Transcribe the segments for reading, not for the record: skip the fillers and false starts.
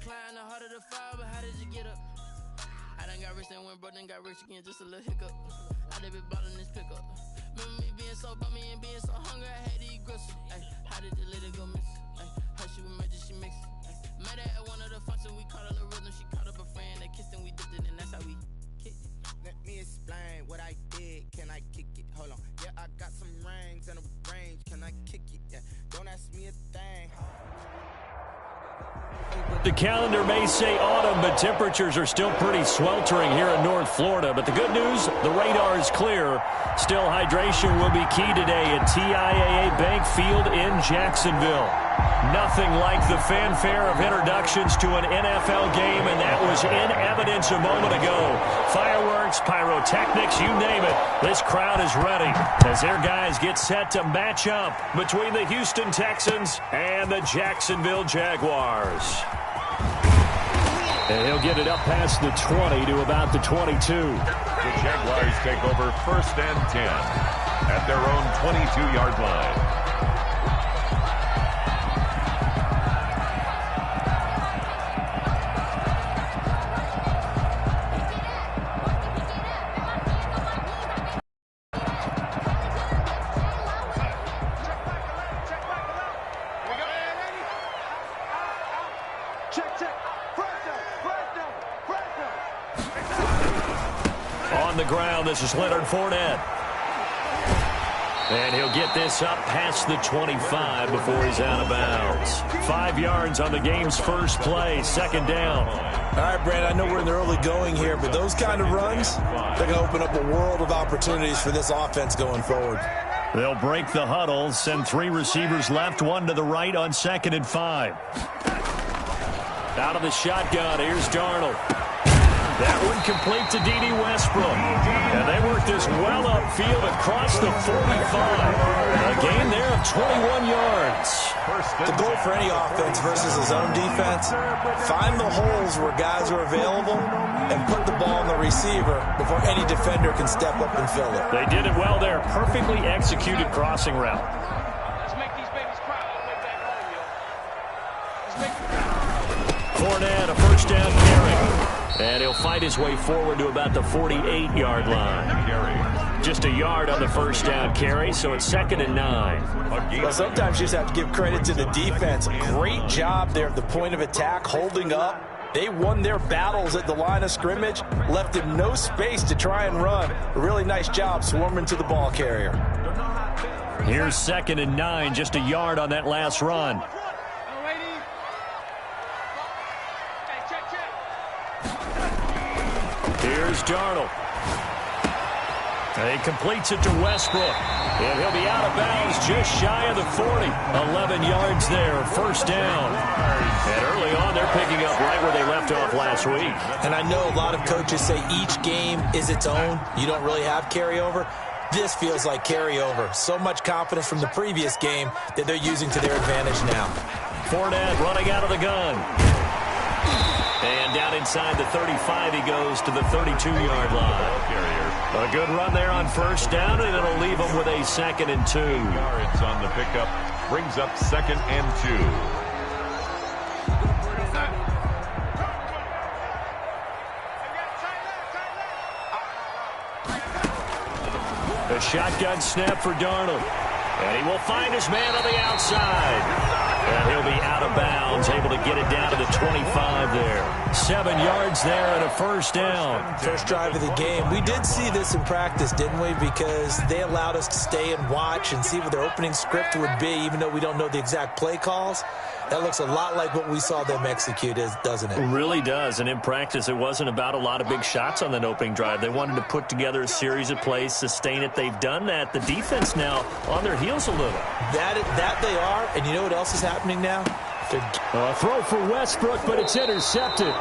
climb the heart of the fire, but how did you get up? I done got rich and went broke, then got rich again, just a little hiccup. I done been ballin' this pickup. Remember me being so bummy and being so hungry, I had to eat gristle. Ay, how did the lady go miss? Ay, how she was murdered, she mixed. Met her at one of the functions, we caught a little rhythm. She caught up a friend, they kissed and we dipped it, and that's how we kicked it. Let me explain what I did. Can I kick it? Hold on. Yeah, I got some rings and a range. Can I kick it? Yeah. Don't ask me a thing. The calendar may say autumn, but temperatures are still pretty sweltering here in North Florida. But the good news, the radar is clear. Still, hydration will be key today at TIAA Bank Field in Jacksonville. Nothing like the fanfare of introductions to an NFL game, and that was in evidence a moment ago. Fireworks, pyrotechnics, you name it. This crowd is ready as their guys get set to match up between the Houston Texans and the Jacksonville Jaguars. And he'll get it up past the 20 to about the 22. The Jaguars take over 1st and 10 at their own 22-yard line. This is Leonard Fournette. And he'll get this up past the 25 before he's out of bounds. 5 yards on the game's first play, 2nd down. All right, Brandon, I know we're in the early going here, but those kind of runs, they're going to open up a world of opportunities for this offense going forward. They'll break the huddle, send 3 receivers left, 1 to the right on 2nd and 5. Out of the shotgun, here's Darnold. That one complete to D.D. Westbrook. And they work this well upfield across the 45. A gain there of 21 yards. The goal for any offense versus his own defense, find the holes where guys are available and put the ball on the receiver before any defender can step up and fill it. They did it well there. Perfectly executed crossing route. Let's make these babies cry all the way back home, yo. Let's make them cry. Fournette, a 1st down carry. And he'll fight his way forward to about the 48-yard line. Just a yard on the 1st down carry, so it's 2nd and 9. Well, sometimes you just have to give credit to the defense. Great job there at the point of attack, holding up. They won their battles at the line of scrimmage, left him no space to try and run. A really nice job swarming to the ball carrier. Here's 2nd and 9, just a yard on that last run. Here's Darnold. He completes it to Westbrook. And he'll be out of bounds just shy of the 40. 11 yards there, 1st down. And early on, they're picking up right where they left off last week. And I know a lot of coaches say each game is its own. You don't really have carryover. This feels like carryover. So much confidence from the previous game that they're using to their advantage now. Fournette running out of the gun. And down inside the 35, he goes to the 32-yard line. A good run there on 1st down, and it'll leave him with a 2nd and 2. Yards on the pickup brings up 2nd and 2. The shotgun snap for Darnold. And he will find his man on the outside. And he'll be out of bounds, able to get it down to the 25 there. 7 yards there and a 1st down. First drive of the game. We did see this in practice, didn't we? Because they allowed us to stay and watch and see what their opening script would be, even though we don't know the exact play calls. That looks a lot like what we saw them execute, doesn't it? It really does. And in practice, it wasn't about a lot of big shots on that opening drive. They wanted to put together a series of plays, sustain it. They've done that. The defense now on their heels a little. That they are. And you know what else is happening now? A throw for Westbrook, but it's intercepted.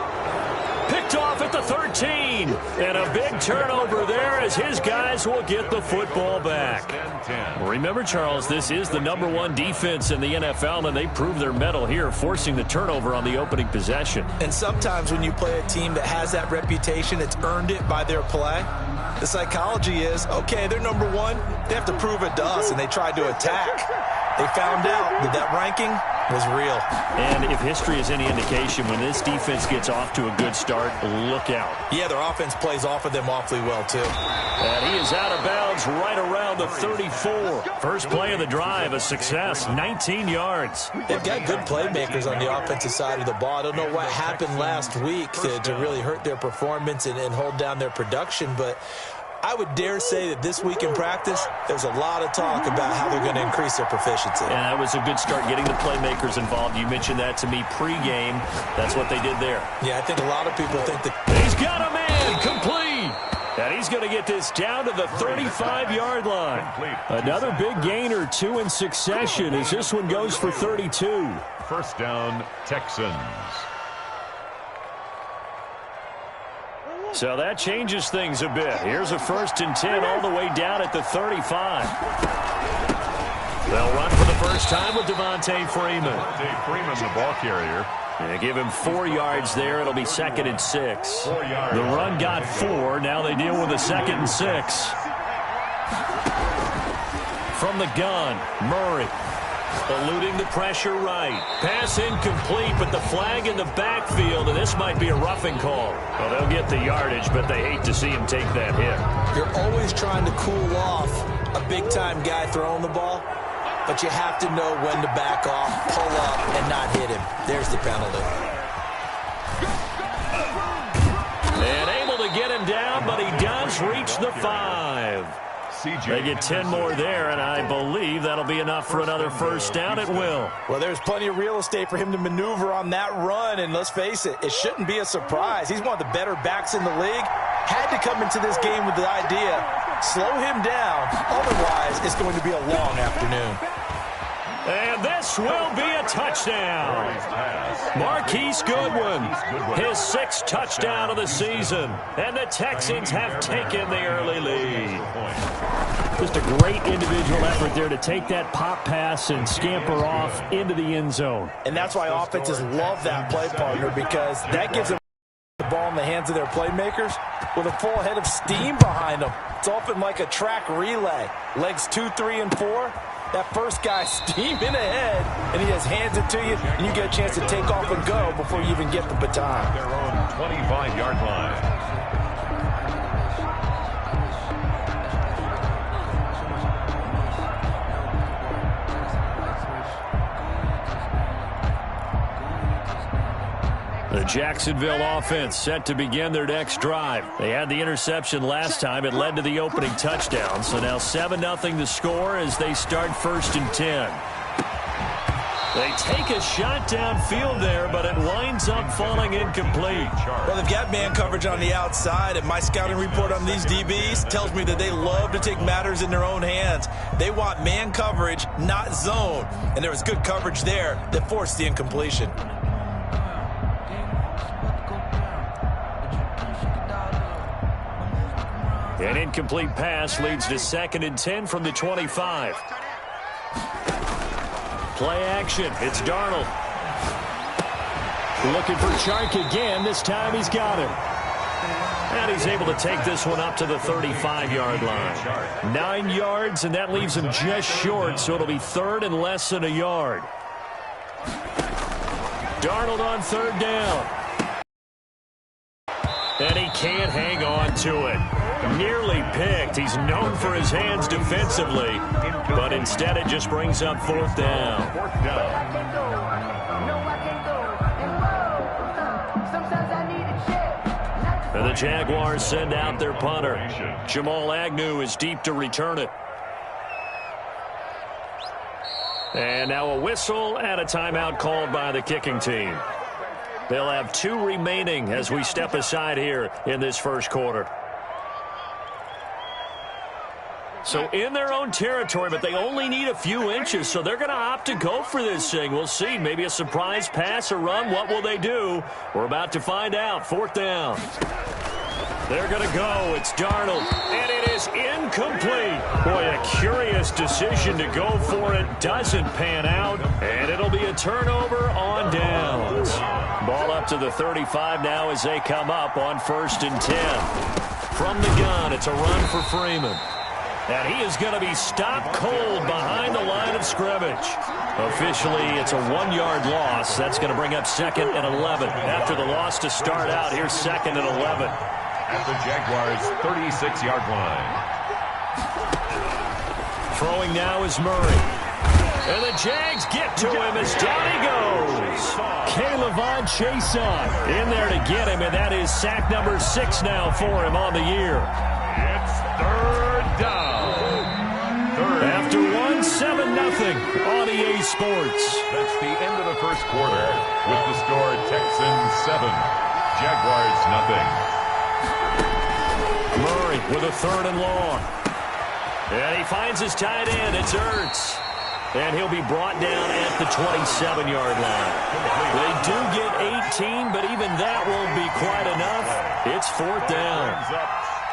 Picked off at the 13. And a big turnover there as his guys will get the football back. Remember, Charles, this is the #1 defense in the NFL, and they prove their mettle here, forcing the turnover on the opening possession. And sometimes when you play a team that has that reputation, it's earned it by their play. The psychology is, okay, they're #1. They have to prove it to us, and they tried to attack. They found out that ranking was real. And if history is any indication, when this defense gets off to a good start, look out. Yeah, their offense plays off of them awfully well, too. And he is out of bounds right around the 34. First play of the drive, a success, 19 yards. They've got good playmakers on the offensive side of the ball. I don't know what happened last week to really hurt their performance and hold down their production, but I would dare say that this week in practice, there's a lot of talk about how they're going to increase their proficiency. And that was a good start, getting the playmakers involved. You mentioned that to me pregame. That's what they did there. Yeah, I think a lot of people think that. He's got a man, complete. And he's going to get this down to the 35-yard line. Another big gain or two in succession as this one goes for 32. First down, Texans. So that changes things a bit. Here's a 1st and 10 all the way down at the 35. They'll run for the first time with Devontae Freeman. Devontae Freeman, the ball carrier. And they give him 4 yards there. It'll be 2nd and 6. The run got 4. Now they deal with a 2nd and 6. From the gun, Murray. Eluding the pressure right. Pass incomplete, but the flag in the backfield, and this might be a roughing call. Well, they'll get the yardage, but they hate to see him take that hit. You're always trying to cool off a big-time guy throwing the ball, but you have to know when to back off, pull up, and not hit him. There's the penalty. And able to get him down, but he does reach the 5. They get 10 more there, and I believe that'll be enough for another first down. It will. Well, there's plenty of real estate for him to maneuver on that run, and let's face it, it shouldn't be a surprise. He's one of the better backs in the league. Had to come into this game with the idea, slow him down, otherwise it's going to be a long afternoon. And this will be a touchdown. Marquise Goodwin, his 6th touchdown of the season. And the Texans have taken the early lead. Just a great individual effort there to take that pop pass and scamper off into the end zone. And that's why offenses love that play partner, because that gives them the ball in the hands of their playmakers with a full head of steam behind them. It's often like a track relay. Legs 2, 3, and 4. That first guy steaming ahead, and he just hands it to you, and you get a chance to take off and go before you even get the baton. Their own 25-yard line. The Jacksonville offense set to begin their next drive. They had the interception last time. It led to the opening touchdown. So now 7-0 the score as they start 1st and 10. They take a shot downfield there, but it winds up falling incomplete. Well, they've got man coverage on the outside, and my scouting report on these DBs tells me that they love to take matters in their own hands. They want man coverage, not zone. And there was good coverage there that forced the incompletion. An incomplete pass leads to 2nd and 10 from the 25. Play action. It's Darnold. Looking for Chark again. This time he's got him. And he's able to take this one up to the 35-yard line. 9 yards, and that leaves him just short, so it'll be 3rd and less than a yard. Darnold on 3rd down. And he can't hang on to it. Nearly picked. He's known for his hands defensively, but instead it just brings up 4th down. And the Jaguars send out their punter. Jamal Agnew is deep to return it. And now a whistle and a timeout called by the kicking team. They'll have 2 remaining as we step aside here in this first quarter. So in their own territory, but they only need a few inches, so they're going to opt to go for this thing. We'll see. Maybe a surprise pass or run. What will they do? We're about to find out. 4th down. They're going to go. It's Darnold, and it is incomplete. Boy, a curious decision to go for it. Doesn't pan out, and it'll be a turnover on downs. Ball up to the 35 now as they come up on 1st and 10. From the gun, it's a run for Freeman. And he is going to be stopped cold behind the line of scrimmage. Officially, it's a 1-yard loss. That's going to bring up 2nd and 11. After the loss to start out, here's 2nd and 11. At the Jaguars' 36-yard line. Throwing now is Murray. And the Jags get to him as down he goes. K'Lavon Chaisson in there to get him, and that is sack number 6 now for him on the year. It's 3rd down. After 1, 7-0 on EA Sports. That's the end of the first quarter with the score Texans 7, Jaguars 0. Murray with a 3rd and long. And he finds his tight end. It's Ertz. And he'll be brought down at the 27-yard line. They do get 18, but even that won't be quite enough. It's 4th down.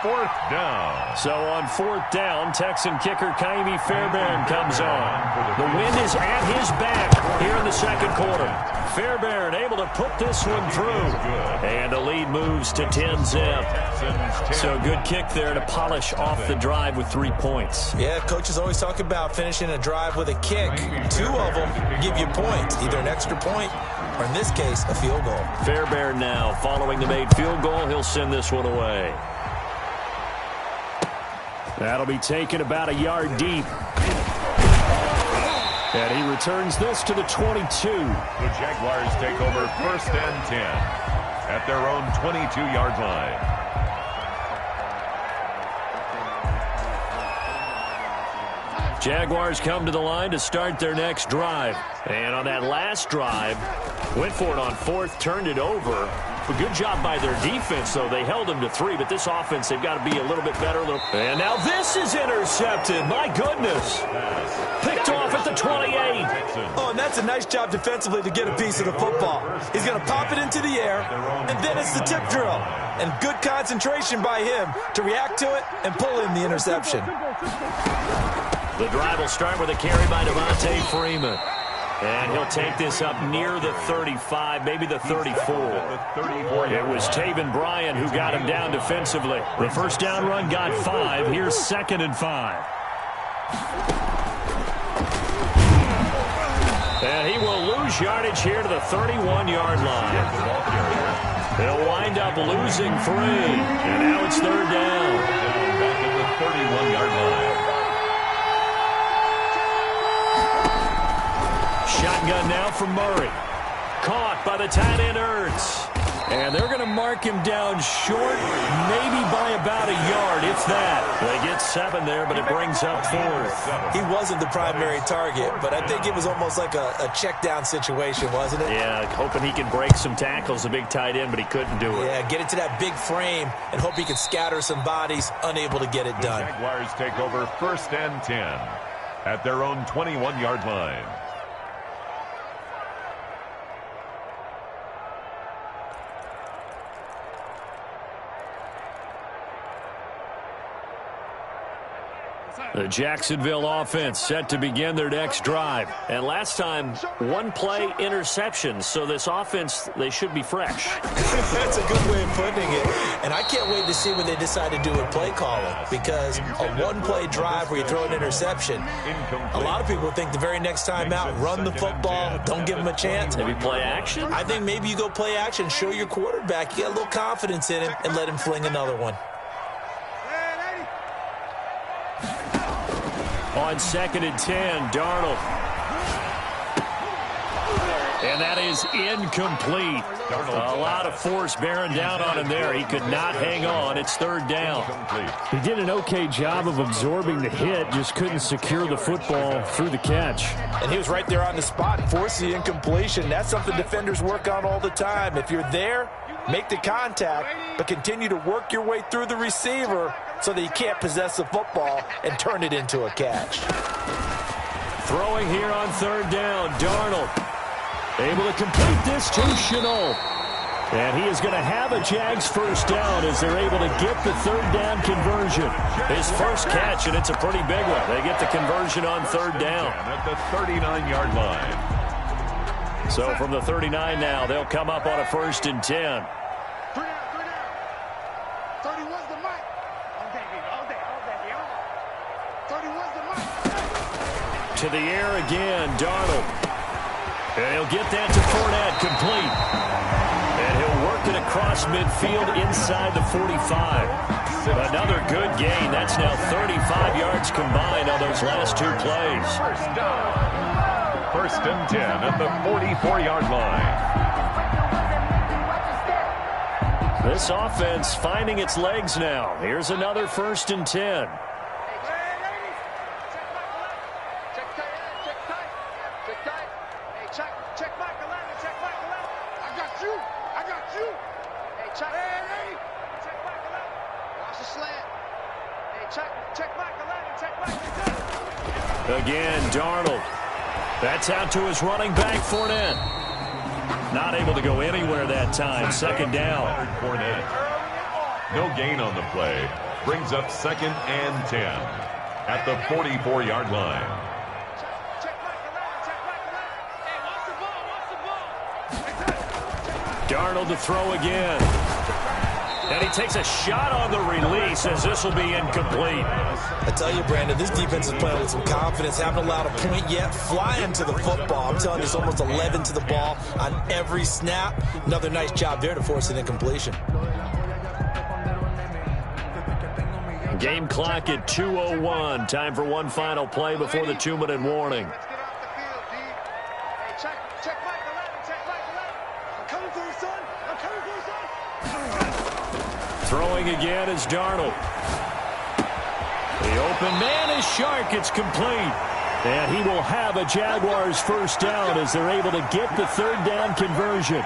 4th down. So on 4th down, Texan kicker Kaimi Fairbairn comes on. The wind is at his back here in the second quarter. Fairbairn able to put this one through. And the lead moves to 10-zip. So good kick there to polish off the drive with 3 points. Yeah, coaches always talk about finishing a drive with a kick. 2 of them give you points, either an extra point or, in this case, a field goal. Fairbairn now following the made field goal. He'll send this one away. That'll be taken about a yard deep. And he returns this to the 22. The Jaguars take over 1st and 10 at their own 22-yard line. Jaguars come to the line to start their next drive. And on that last drive, went for it on 4th, turned it over. A good job by their defense, though. They held them to 3, but this offense, they've got to be a little bit better. And now this is intercepted. My goodness. Picked off at the 28. Oh, and that's a nice job defensively to get a piece of the football. He's going to pop it into the air, and then it's the tip drill. And good concentration by him to react to it and pull in the interception. The drive will start with a carry by Devontae Freeman. And he'll take this up near the 35, maybe the 34. It was Taven Bryan who got him down defensively. The first down run got 5. Here's 2nd and 5. And he will lose yardage here to the 31-yard line. He'll wind up losing 3. And now it's 3rd down. Back at the 31-yard line. Shotgun now from Murray. Caught by the tight end Ertz. And they're going to mark him down short, maybe by about a yard, if that. They get 7 there, but it brings up 4th. He wasn't the primary target, but I think it was almost like a check down situation, wasn't it? Yeah, hoping he can break some tackles, a big tight end, but he couldn't do it. Yeah, get it to that big frame and hope he can scatter some bodies, unable to get it done. The Jaguars take over 1st and 10 at their own 21-yard line. The Jacksonville offense set to begin their next drive. And last time, 1-play interception. So this offense, they should be fresh. That's a good way of putting it. And I can't wait to see what they decide to do with play calling. Because a 1-play drive where you throw an interception, a lot of people think the very next time out, run the football, don't give them a chance. Maybe play action? I think maybe you go play action, show your quarterback, you get a little confidence in him, and let him fling another one. On 2nd and 10, Darnold. And that is incomplete. A lot of force bearing down on him there. He could not hang on. It's 3rd down. He did an okay job of absorbing the hit, just couldn't secure the football through the catch. And he was right there on the spot and forced the incompletion. That's something defenders work on all the time. If you're there, make the contact, but continue to work your way through the receiver so that you can't possess the football and turn it into a catch. Throwing here on 3rd down, Darnold. Able to complete this to Shenault. And he is going to have a Jags first down as they're able to get the 3rd down conversion. His first catch, and it's a pretty big one. They get the conversion on 3rd down. At the 39-yard line. So from the 39 now, they'll come up on a 1st and 10. To the air again, Darnold. And he'll get that to Fournette, complete. And he'll work it across midfield inside the 45. Another good gain. That's now 35 yards combined on those last two plays. First down. First and 10 at the 44-yard line. This offense finding its legs now. Here's another first and 10. Again, Darnold. That's out to his running back, Fournette. Not able to go anywhere that time. Second down. Fournette. No gain on the play. Brings up second and 10 at the 44-yard line. Darnold to throw again. And he takes a shot on the release as this will be incomplete. I tell you, Brandon, this defense is playing with some confidence. Haven't allowed a point yet. Flying to the football. I'm telling you, it's almost 11 to the ball on every snap. Another nice job there to force an incompletion. Game clock at 2:01. Time for one final play before the 2-minute warning. Throwing again is Darnold. The open man is Shark. It's complete. And he will have a Jaguars first down as they're able to get the third down conversion.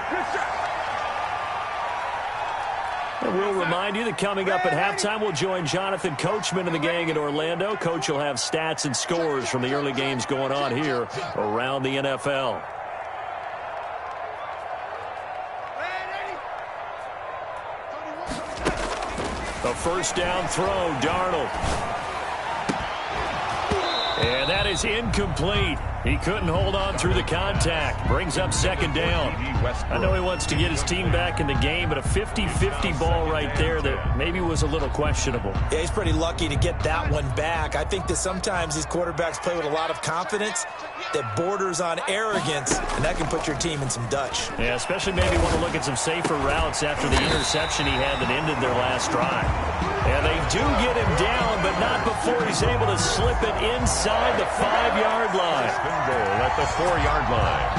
And we'll remind you that coming up at halftime, we'll join Jonathan Coachman and the gang in Orlando. Coach will have stats and scores from the early games going on here around the NFL. A first down throw, Darnold. And that is incomplete. He couldn't hold on through the contact. Brings up second down. I know he wants to get his team back in the game, but a 50-50 ball right there that maybe was a little questionable. Yeah, he's pretty lucky to get that one back. I think that sometimes these quarterbacks play with a lot of confidence that borders on arrogance, and that can put your team in some Dutch. Yeah, especially maybe want to look at some safer routes after the interception he had that ended their last drive. And they do get him down, but not before he's able to slip it inside the 5-yard line. Goal at the 4-yard line.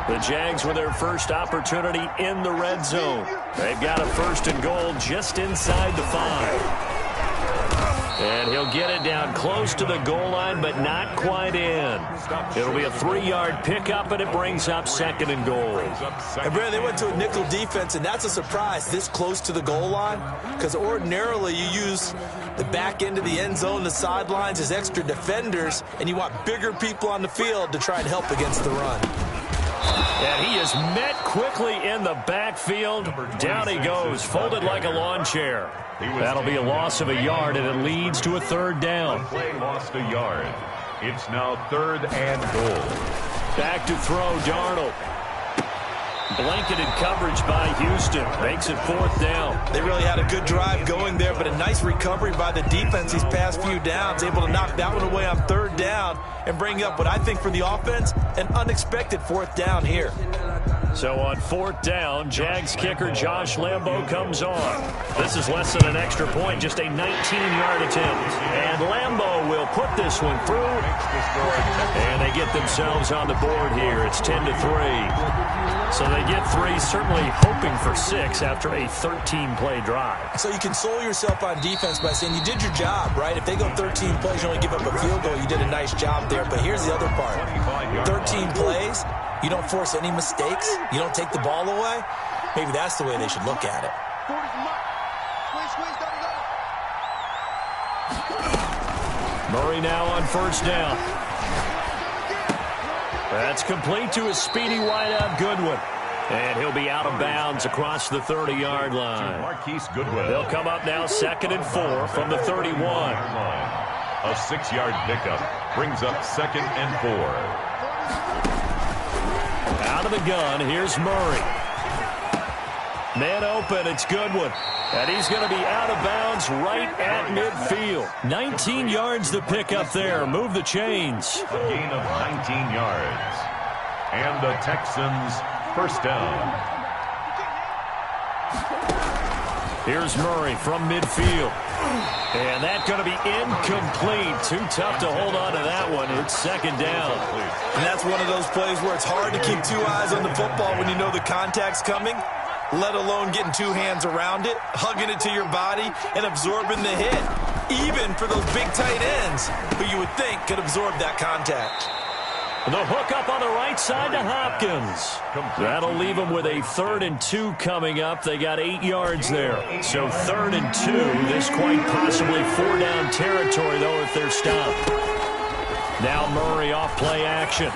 The Jags with their first opportunity in the red zone. They've got a first and goal just inside the 5. And he'll get it down close to the goal line, but not quite in. It'll be a 3-yard pickup, and it brings up second and goal. And, Brandon, they went to a nickel defense, and that's a surprise this close to the goal line, because ordinarily you use the back end of the end zone, the sidelines as extra defenders, and you want bigger people on the field to try and help against the run. And he is met quickly in the backfield. Down he goes, folded like a lawn chair. That'll be a loss of a yard, and it leads to a third down. Play lost a yard. It's now third and goal. Back to throw, Darnold. Blanketed coverage by Houston. Makes it fourth down. They really had a good drive going there, but a nice recovery by the defense these past few downs. Able to knock that one away on third down and bring up what I think for the offense, an unexpected fourth down here. So on fourth down, Jags kicker Josh Lambo comes on. This is less than an extra point, just a 19-yard attempt. And Lambo will put this one through. And they get themselves on the board here. It's 10-3. So they get 3, certainly hoping for 6 after a 13-play drive. So you console yourself on defense by saying you did your job, right? If they go 13 plays, you only give up a field goal, you did a nice job there. But here's the other part. 13 plays, you don't force any mistakes, you don't take the ball away. Maybe that's the way they should look at it. Murray now on first down. That's complete to a speedy wideout Goodwin. And he'll be out of bounds across the 30-yard line. Marquise Goodwin. They'll come up now 2nd and 4 from the 31. A 6-yard pickup brings up 2nd and 4. Out of the gun, here's Murray. Man open, it's Goodwin. And he's going to be out of bounds right at midfield. 19 yards to pick up there. Move the chains. A gain of 19 yards. And the Texans first down. Here's Murray from midfield. And that's going to be incomplete. Too tough to hold on to that one. It's second down. And that's one of those plays where it's hard to keep two eyes on the football when you know the contact's coming, let alone getting two hands around it, hugging it to your body, and absorbing the hit. Even for those big tight ends who you would think could absorb that contact. The hook up on the right side to Hopkins. That'll leave them with a 3rd and 2 coming up. They got 8 yards there. So 3rd and 2. This quite possibly 4-down territory, though, if they're stopped. Now Murray off play action.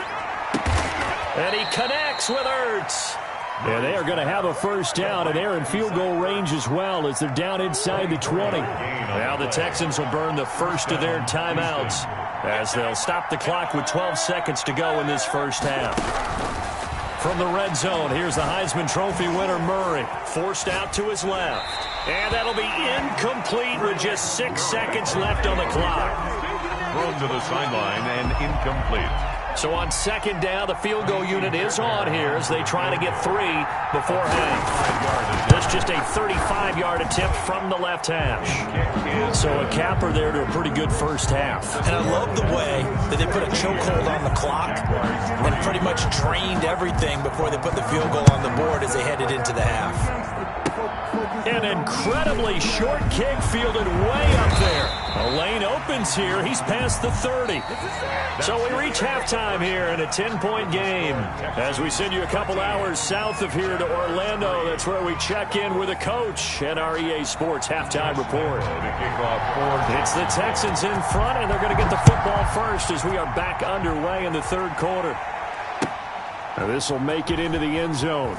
And he connects with Ertz. And they are going to have a first down, and they're in field goal range as well as they're down inside the 20. Now the Texans will burn the first of their timeouts as they'll stop the clock with 12 seconds to go in this first half. From the red zone, here's the Heisman Trophy winner Murray, forced out to his left. And that'll be incomplete with just 6 seconds left on the clock. Thrown to the sideline and incomplete. So on second down, the field goal unit is on here as they try to get 3 before half. That's just a 35-yard attempt from the left hash. So a capper there to a pretty good first half. And I love the way that they put a chokehold on the clock and pretty much drained everything before they put the field goal on the board as they headed into the half. An incredibly short kick fielded way up there. A lane opens here. He's past the 30. So we reach halftime here in a 10-point game. As we send you a couple hours south of here to Orlando, that's where we check in with a coach and our EA Sports halftime report. It's the Texans in front, and they're going to get the football first as we are back underway in the third quarter. Now this will make it into the end zone.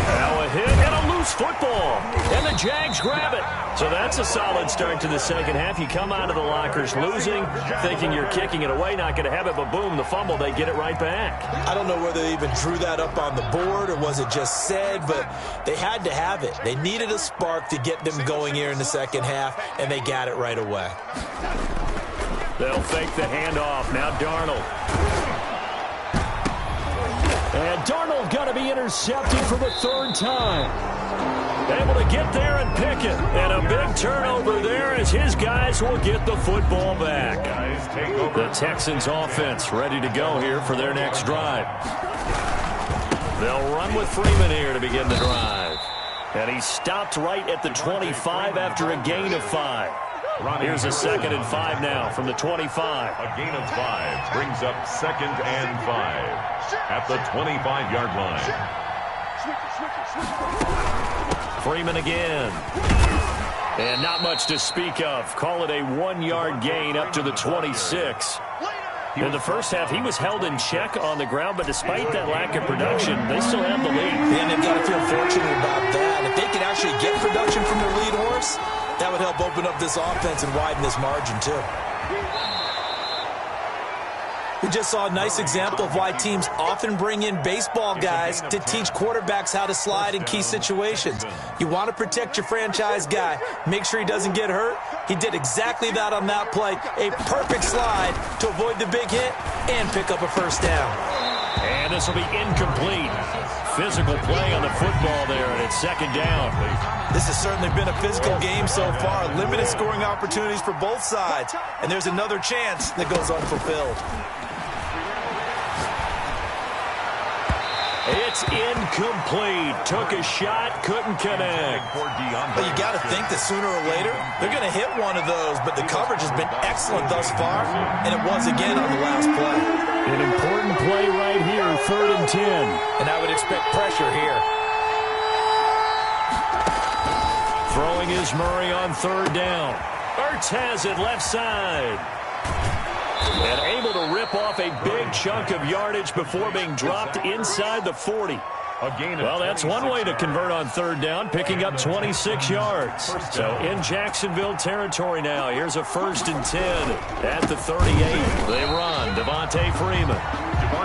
Now a hit and a loose football. And the Jags grab it. So that's a solid start to the second half. You come out of the lockers losing, thinking you're kicking it away, not going to have it, but boom, the fumble, they get it right back. I don't know whether they even drew that up on the board or was it just said, but they had to have it. They needed a spark to get them going here in the second half, and they got it right away. They'll fake the handoff. Now Darnold. And Darnold going to be intercepted for the 3rd time. Able to get there and pick it. And a big turnover there as his guys will get the football back. The Texans offense ready to go here for their next drive. They'll run with Freeman here to begin the drive. And he stopped right at the 25 after a gain of 5. Here's a 2nd and 5 now from the 25. A gain of 5 brings up 2nd and 5 at the 25-yard line. Freeman again. And not much to speak of. Call it a 1-yard gain up to the 26. In the first half, he was held in check on the ground, but despite that lack of production, they still have the lead. And they've got to feel fortunate about that. If they can actually get production from their lead horse, that would help open up this offense and widen this margin, too. We just saw a nice example of why teams often bring in baseball guys to teach quarterbacks how to slide in key situations. You want to protect your franchise guy. Make sure he doesn't get hurt. He did exactly that on that play. A perfect slide to avoid the big hit and pick up a first down. And this will be incomplete. Physical play on the football there, and it's 2nd down. This has certainly been a physical game so far. Limited scoring opportunities for both sides. And there's another chance that goes unfulfilled. It's incomplete. Took a shot, couldn't connect. But you got to think that sooner or later, they're going to hit one of those. But the coverage has been excellent thus far, and it was again on the last play. An important play right here, 3rd and 10. And I would expect pressure here. Throwing is Murray on 3rd down. Ertz has it left side. And able to rip off a big chunk of yardage before being dropped inside the 40. Well, that's one way to convert on 3rd down, picking up 26 yards. So in Jacksonville territory now. Here's a 1st and 10 at the 38. They run. Devontae Freeman.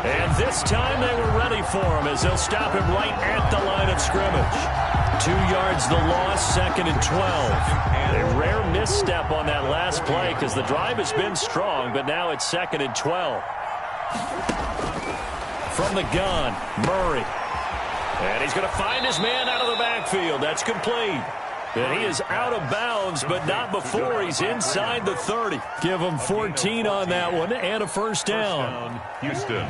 And this time they were ready for him as they'll stop him right at the line of scrimmage. 2 yards the loss, 2nd and 12. A rare misstep on that last play because the drive has been strong, but now it's 2nd and 12. From the gun, Murray. And he's going to find his man out of the backfield. That's complete. And he is out of bounds, but not before he's inside the 30. Give him 14 on that one and a first down. Houston.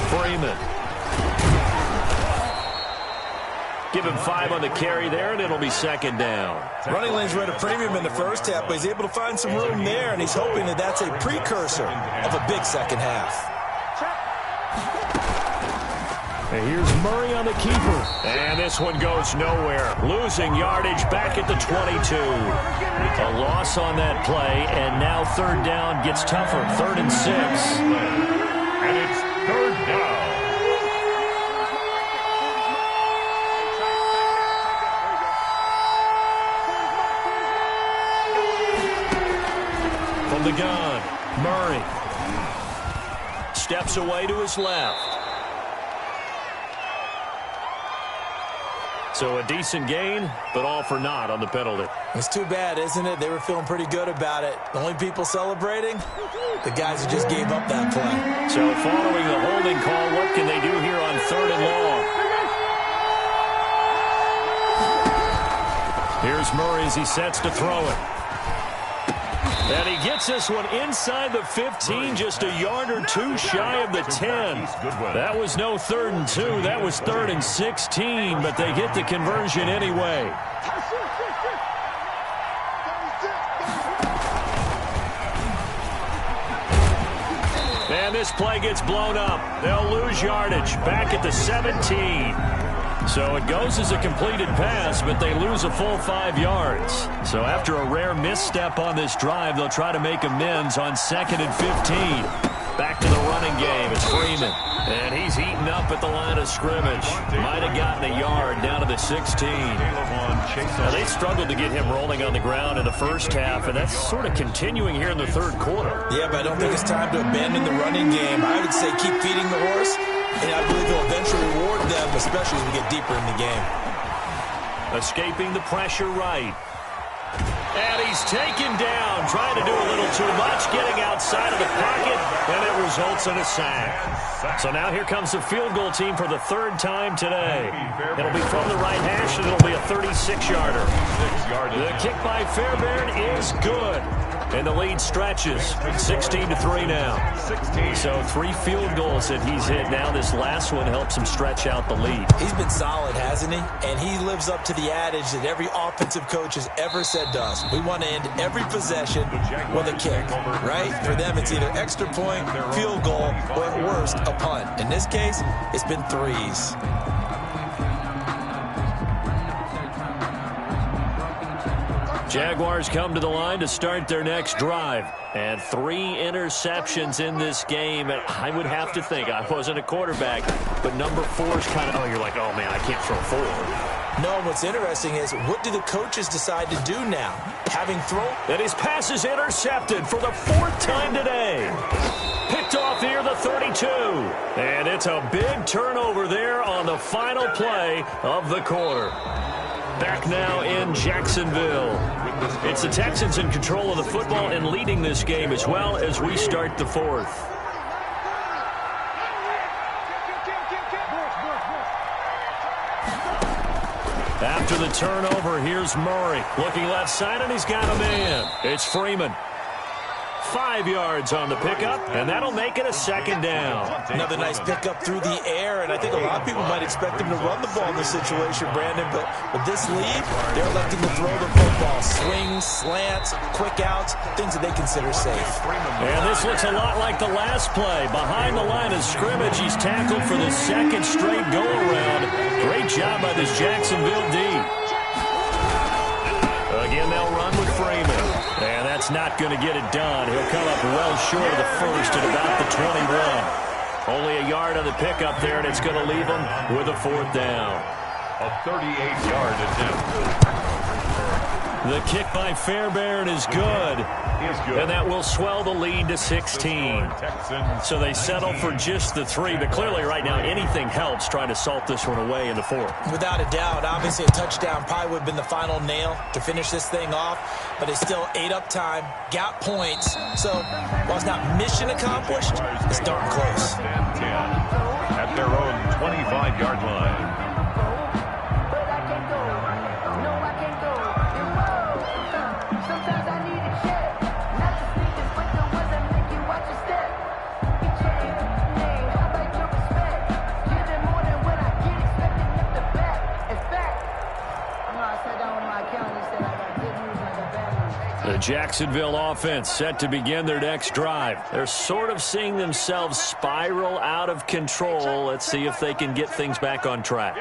Freeman. Give him 5 on the carry there, and it'll be 2nd down. Running lanes were at a premium in the first half, but he's able to find some room there, and he's hoping that that's a precursor of a big second half. And here's Murray on the keeper. And this one goes nowhere. Losing yardage back at the 22. A loss on that play, and now 3rd down gets tougher. 3rd and 6. And it's 3rd down. From the gun, Murray. Steps away to his left. So a decent gain, but all for naught on the penalty. It's too bad, isn't it? They were feeling pretty good about it. The only people celebrating, the guys who just gave up that play. So following the holding call, what can they do here on 3rd and long? Here's Murray as he sets to throw it. And he gets this one inside the 15, just a yard or 2 shy of the 10. That was no 3rd and 2. That was 3rd and 16, but they get the conversion anyway. And this play gets blown up. They'll lose yardage back at the 17. So it goes as a completed pass, but they lose a full 5 yards. So after a rare misstep on this drive, they'll try to make amends on 2nd and 15. Back to the running game. It's Freeman. And he's eaten up at the line of scrimmage. Might have gotten a yard down to the 16. Now, they struggled to get him rolling on the ground in the first half, and that's sort of continuing here in the 3rd quarter. Yeah, but I don't think it's time to abandon the running game. I would say keep feeding the horse. And I believe he'll eventually reward them, especially as we get deeper in the game. Escaping the pressure right. And he's taken down, trying to do a little too much, getting outside of the pocket, and it results in a sack. So now here comes the field goal team for the 3rd time today. It'll be from the right hash, and it'll be a 36-yarder. The kick by Fairbairn is good. And the lead stretches 16-3 now. So 3 field goals that he's hit now. This last one helps him stretch out the lead. He's been solid, hasn't he? And he lives up to the adage that every offensive coach has ever said to us. We want to end every possession with a kick, right? For them, it's either extra point, field goal, or at worst, a punt. In this case, it's been 3s. Jaguars come to the line to start their next drive. And 3 interceptions in this game. And I would have to think, I wasn't a quarterback, but number 4 is kind of, you're like, oh, man, I can't throw 4. No, what's interesting is, what do the coaches decide to do now? Having thrown. And his pass is intercepted for the 4th time today. Picked off here, the 32. And it's a big turnover there on the final play of the quarter. Back now in Jacksonville. It's the Texans in control of the football and leading this game as well as we start the 4th. After the turnover, here's Murray. Looking left side, and he's got a man. It's Freeman. 5 yards on the pickup, and that'll make it a 2nd down. Another nice pickup through the air, and I think a lot of people might expect him to run the ball in this situation, Brandon, but with this lead, they're electing to throw the football. Swings, slants, quick outs, things that they consider safe. And this looks a lot like the last play. Behind the line of scrimmage, he's tackled for the 2nd straight go-around. Great job by this Jacksonville D. Again, they'll run with Freeman. And that's not going to get it done. He'll come up well short of the 1st at about the 21. Only a yard on the pickup there, and it's going to leave him with a 4th down. A 38-yard attempt. The kick by Fairbairn is good. And that will swell the lead to 16. So they settle for just the 3. But clearly right now anything helps trying to salt this one away in the 4th. Without a doubt, obviously a touchdown probably would have been the final nail to finish this thing off. But it's still ate up time, got points. So while it's not mission accomplished, it's darn close. 10 at their own 25-yard line. The Jacksonville offense set to begin their next drive. They're sort of seeing themselves spiral out of control. Let's see if they can get things back on track.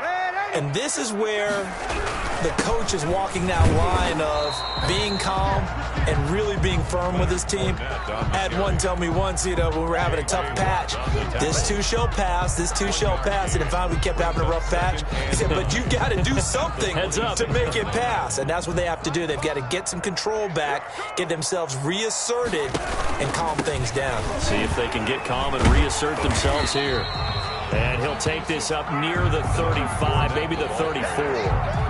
And this is where the coach is walking that line of being calm and really being firm with his team. I had one tell me once, when we were having a tough patch, this too shall pass, this too shall pass. And finally we kept having a rough patch. He said, but you got to do something to make it pass. And that's what they have to do. They've got to get some control back, get themselves reasserted, and calm things down. See if they can get calm and reassert themselves here. And he'll take this up near the 35, maybe the 34.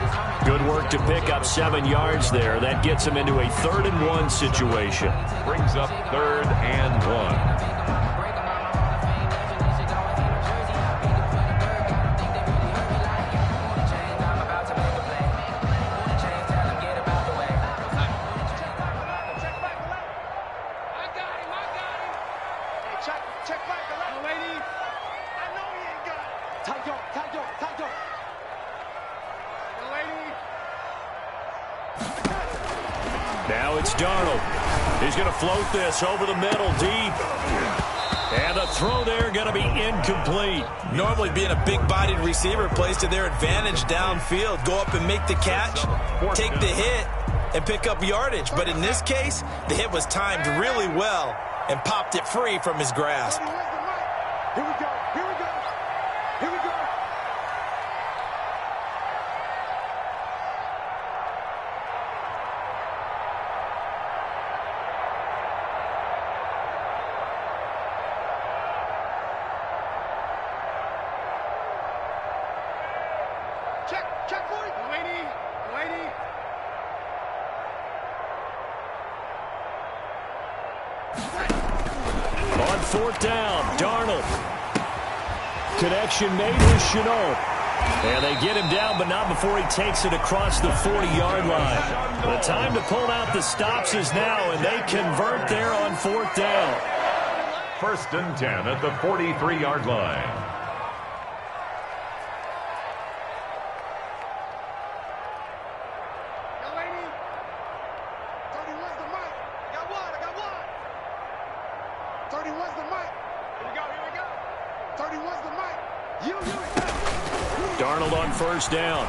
Good work to pick up 7 yards there. That gets him into a 3rd and 1 situation. Brings up 3rd and 1. Now it's Darnold. He's going to float this over the middle, deep. And the throw there going to be incomplete. Normally being a big-bodied receiver plays to their advantage downfield. Go up and make the catch, take the hit, and pick up yardage. But in this case, the hit was timed really well and popped it free from his grasp. Here we go. Here we go. Here we go. Check for it. Lady. On 4th down, Darnold. Connection made with Chenault. And they get him down, but not before he takes it across the 40-yard line. The time to pull out the stops is now, and they convert there on 4th down. 1st and 10 at the 43-yard line. Darnold on 1st down.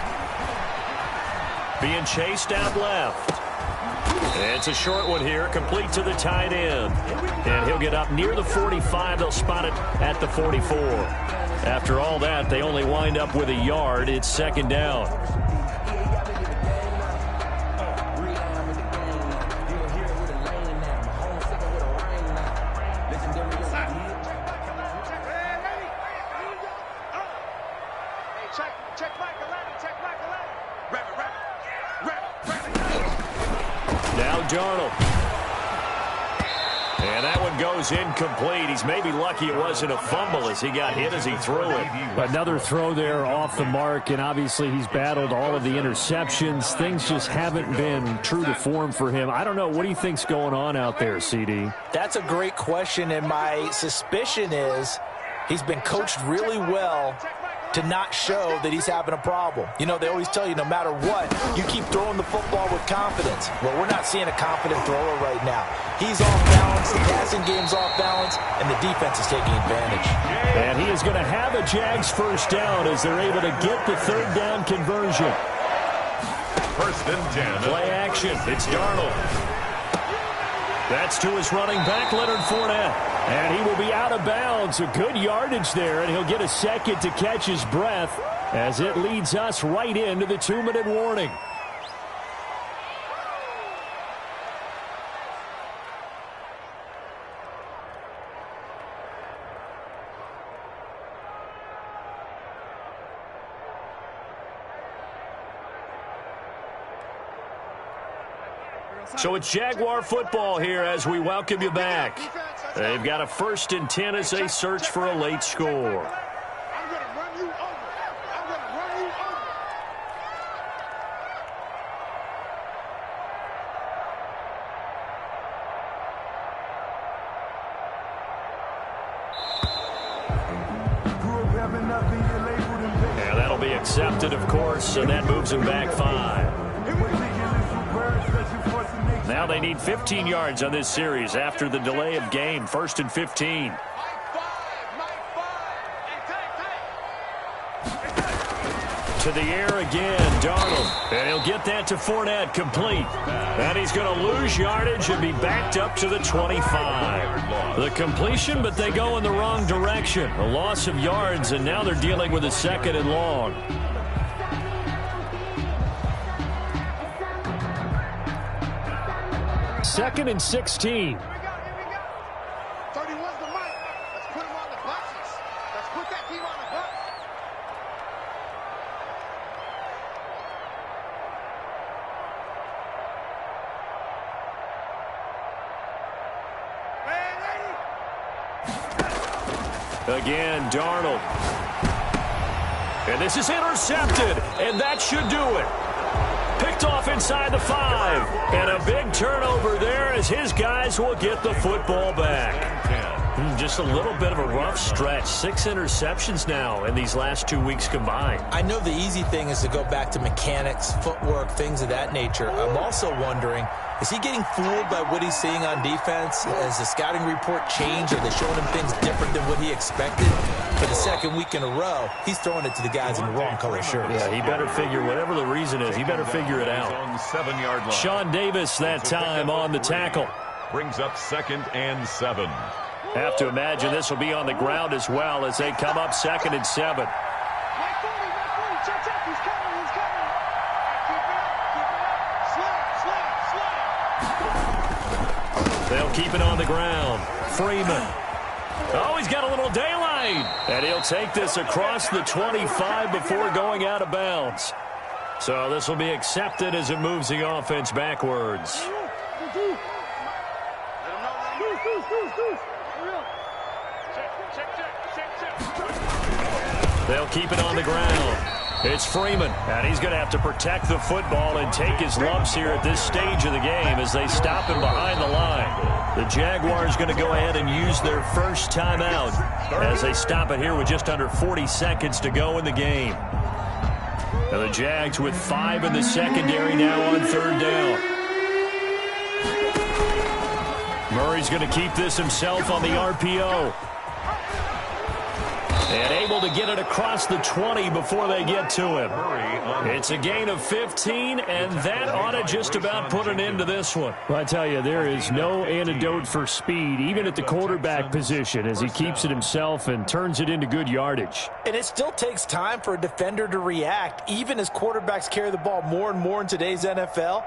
Being chased out left. It's a short one here, complete to the tight end. And he'll get up near the 45. They'll spot it at the 44. After all that, they only wind up with a yard. It's 2nd down. Now Darnold. And that one goes incomplete. He's maybe lucky it wasn't a fumble as he got hit as he threw it. Another throw there off the mark, and obviously he's battled all of the interceptions. Things just haven't been true to form for him. I don't know. What do you think's going on out there, CD? That's a great question, and my suspicion is he's been coached really well to not show that he's having a problem. You know, they always tell you no matter what, you keep throwing the football with confidence. Well, we're not seeing a confident thrower right now. He's off balance, the passing game's off balance, and the defense is taking advantage. And he is going to have a Jags 1st down as they're able to get the 3rd down conversion. 1st and 10. Play action. It's Darnold. That's to his running back, Leonard Fournette. And he will be out of bounds. A good yardage there, and he'll get a second to catch his breath as it leads us right into the 2-minute warning. So it's Jaguar football here as we welcome you back. They've got a 1st and 10 as they search for a late score. Yeah, that'll be accepted, of course, so that moves them back 5. Now they need 15 yards on this series after the delay of game. 1st and 15. To the air again, Darnold. And he'll get that to Fournette, complete. And he's going to lose yardage and be backed up to the 25. The completion, but they go in the wrong direction. A loss of yards, and now they're dealing with a 2nd and long. Second and 16. 31's the mic. Let's put him on the buses. Let's put that team on the bus. Again, Darnold. And this is intercepted, and that should do it. Picked off inside the 5. And a big turnover there as his guys will get the football back. Just a little bit of a rough stretch. 6 interceptions now in these last 2 weeks combined. I know the easy thing is to go back to mechanics, footwork, things of that nature. I'm also wondering, is he getting fooled by what he's seeing on defense? Has the scouting report changed? Are they showing him things different than what he expected? For the 2nd week in a row, he's throwing it to the guys in the wrong color shirts. Yeah, he better figure, whatever the reason is, he better figure it out. On the 7-yard line. Sean Davis that time on the tackle. Brings up 2nd and 7. Have to imagine this will be on the ground as well as they come up 2nd and 7. They'll keep it on the ground. Freeman. Oh, he's got a little daylight. And he'll take this across the 25 before going out of bounds. So this will be accepted as it moves the offense backwards. They'll keep it on the ground. It's Freeman, and he's going to have to protect the football and take his lumps here at this stage of the game as they stop him behind the line. The Jaguars going to go ahead and use their first timeout as they stop it here with just under 40 seconds to go in the game. Now the Jags with 5 in the secondary now on 3rd down. Murray's going to keep this himself on the RPO. And able to get it across the 20 before they get to him. It's a gain of 15, and that ought to just about put an end to this one. Well, I tell you, there is no antidote for speed, even at the quarterback position, as he keeps it himself and turns it into good yardage. And it still takes time for a defender to react, even as quarterbacks carry the ball more and more in today's NFL.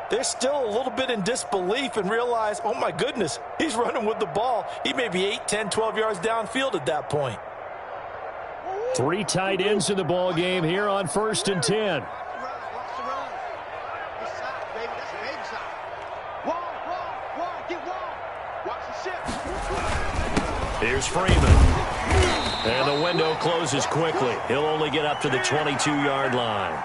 They're still a little bit in disbelief and realize, oh, my goodness, he's running with the ball. He may be 8, 10, 12 yards downfield at that point. 3 tight ends in the ball game here on 1st and 10. Here's Freeman. And the window closes quickly. He'll only get up to the 22-yard line.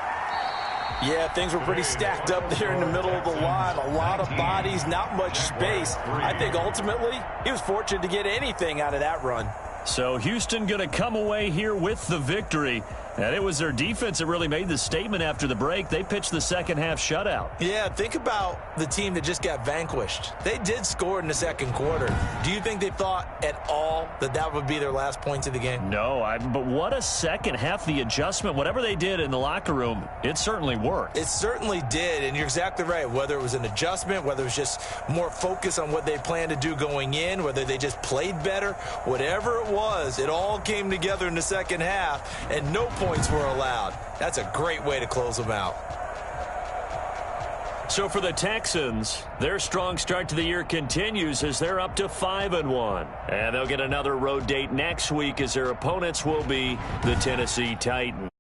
Yeah, things were pretty stacked up there in the middle of the line. A lot of bodies, not much space. I think ultimately he was fortunate to get anything out of that run. So Houston going to come away here with the victory. And it was their defense that really made the statement after the break. They pitched the second half shutout. Yeah, think about the team that just got vanquished. They did score in the second quarter. Do you think they thought at all that that would be their last points of the game? No, but what a second half. The adjustment, whatever they did in the locker room, it certainly worked. It certainly did, and you're exactly right. Whether it was an adjustment, whether it was just more focus on what they planned to do going in, whether they just played better, whatever it was, it all came together in the second half, and no points were allowed. That's a great way to close them out. So for the Texans, their strong start to the year continues as they're up to 5-1. And they'll get another road date next week as their opponents will be the Tennessee Titans.